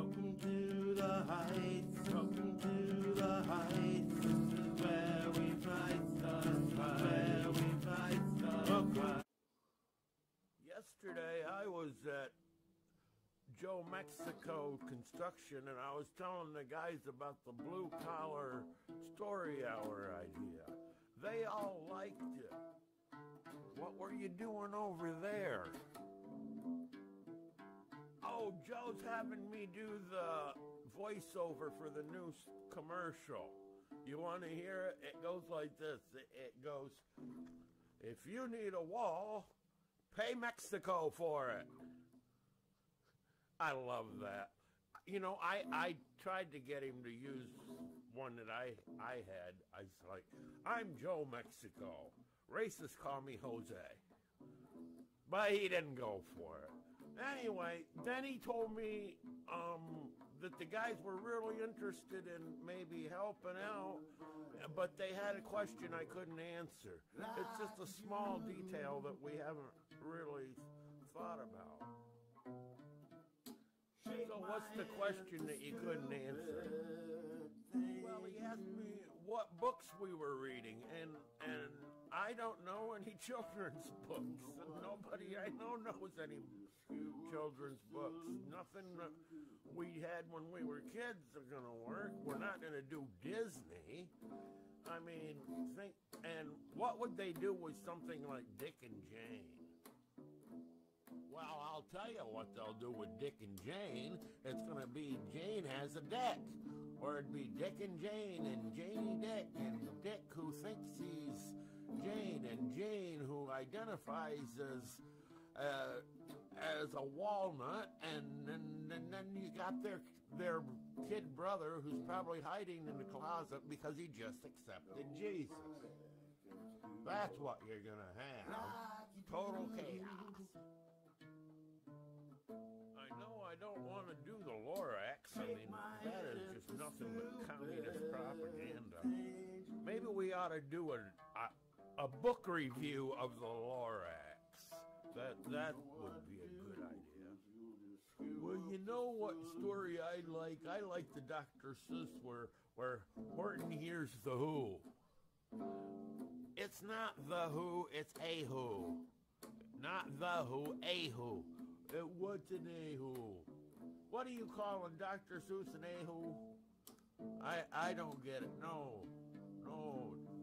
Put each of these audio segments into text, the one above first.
Welcome to the heights, welcome to the heights. This is where we fight stuff, where we fight stuff. Yesterday I was at Joe Mexico Construction and I was telling the guys about the blue collar story hour idea. They all liked it. What were you doing over there? Oh, Joe's having me do the voiceover for the new commercial. You want to hear it? It goes like this. It goes, if you need a wall, pay Mexico for it. I love that. You know, I tried to get him to use one that I had. I was like, I'm Joe Mexico. Racists call me Jose. But he didn't go for it. Anyway, then he told me that the guys were really interested in maybe helping out, but they had a question I couldn't answer. It's just a small detail that we haven't really thought about. So what's the question that you couldn't answer? Well, he asked me what books we were reading, and I don't know any children's books. Nobody I know knows any children's books. Nothing that we had when we were kids are going to work. We're not going to do Disney. I mean, and what would they do with something like Dick and Jane? Well, I'll tell you what they'll do with Dick and Jane. It's going to be Jane has a deck. Or it'd be Dick and Jane and Janie Dick and Dick who thinks he's Jane and Jane who identifies as a walnut, and then you got their kid brother who's probably hiding in the closet because he just accepted Jesus. That's what you're going to have. Total chaos. I know I don't want to do the Lorax. I mean, that is just nothing but communist propaganda. Maybe we ought to do a book review of the Lorax. That would be a good idea. Well, you know what story I like? I like the Dr. Seuss where Horton hears the Who. It's not the Who, it's a Who. Not the Who, a Who. What's an a-hole? What do you call Dr. Seuss an a-hole? I don't get it. No.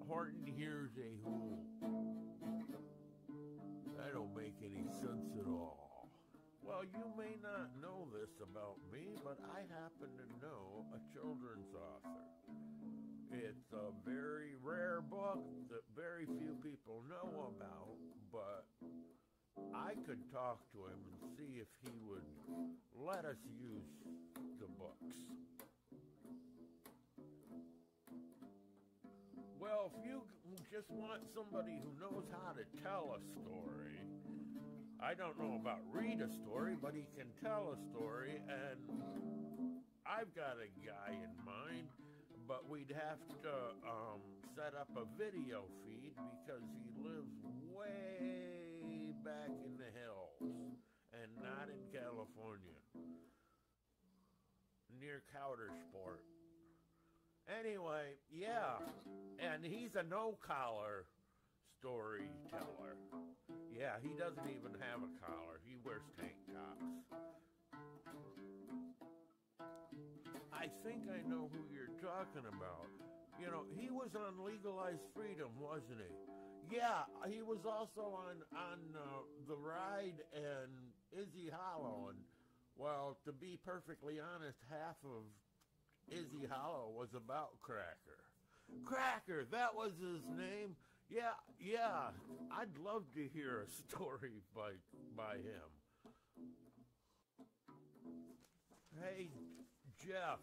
Horton hears a hole. That don't make any sense at all. Well, you may not know this about me, but I happen to know a children's author. It's a very rare book that very few people know about, but I could talk to him and see if he would let us use the books. Well, if you just want somebody who knows how to tell a story, I don't know about read a story, but he can tell a story, and I've got a guy in mind, but we'd have to set up a video feed because he lives way back in the hills and not in California, near Coudersport. Anyway, yeah, and he's a no-collar storyteller. Yeah, he doesn't even have a collar. He wears tank tops. I think I know who you're talking about. You know, he was on Legalized Freedom, wasn't he? Yeah, he was also on The Ride and Izzy Hollow. And, well, to be perfectly honest, half of Izzy Hollow was about Cracker. Cracker, that was his name? Yeah, I'd love to hear a story by him. Hey, Jeff,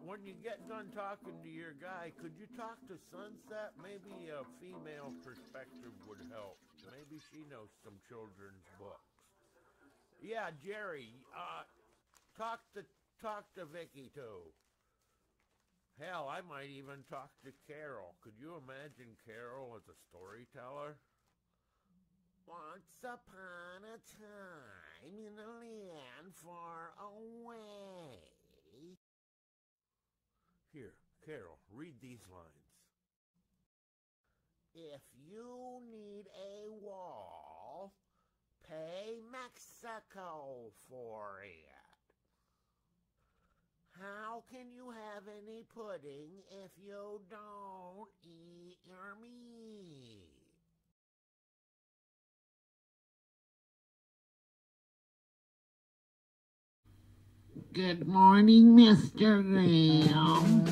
when you get done talking to your guy, could you talk to Sunset? Maybe a female perspective would help. Maybe she knows some children's books. Yeah, Jerry, talk to Vicky too. Hell, I might even talk to Carol. Could you imagine Carol as a storyteller? Once upon a time in a land far away, Here, Carol, read these lines. If you need a wall, pay Mexico for it. How can you have any pudding if you don't eat your meat? Good morning, Mr. Graham.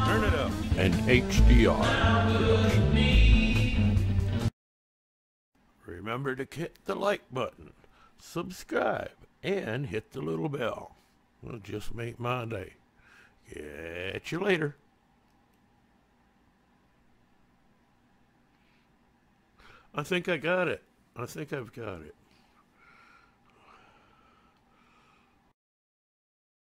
Turn it up. An HDR production. Remember to hit the like button, subscribe, and hit the little bell. It'll just make my day. Catch you later. I think I got it. I think I've got it.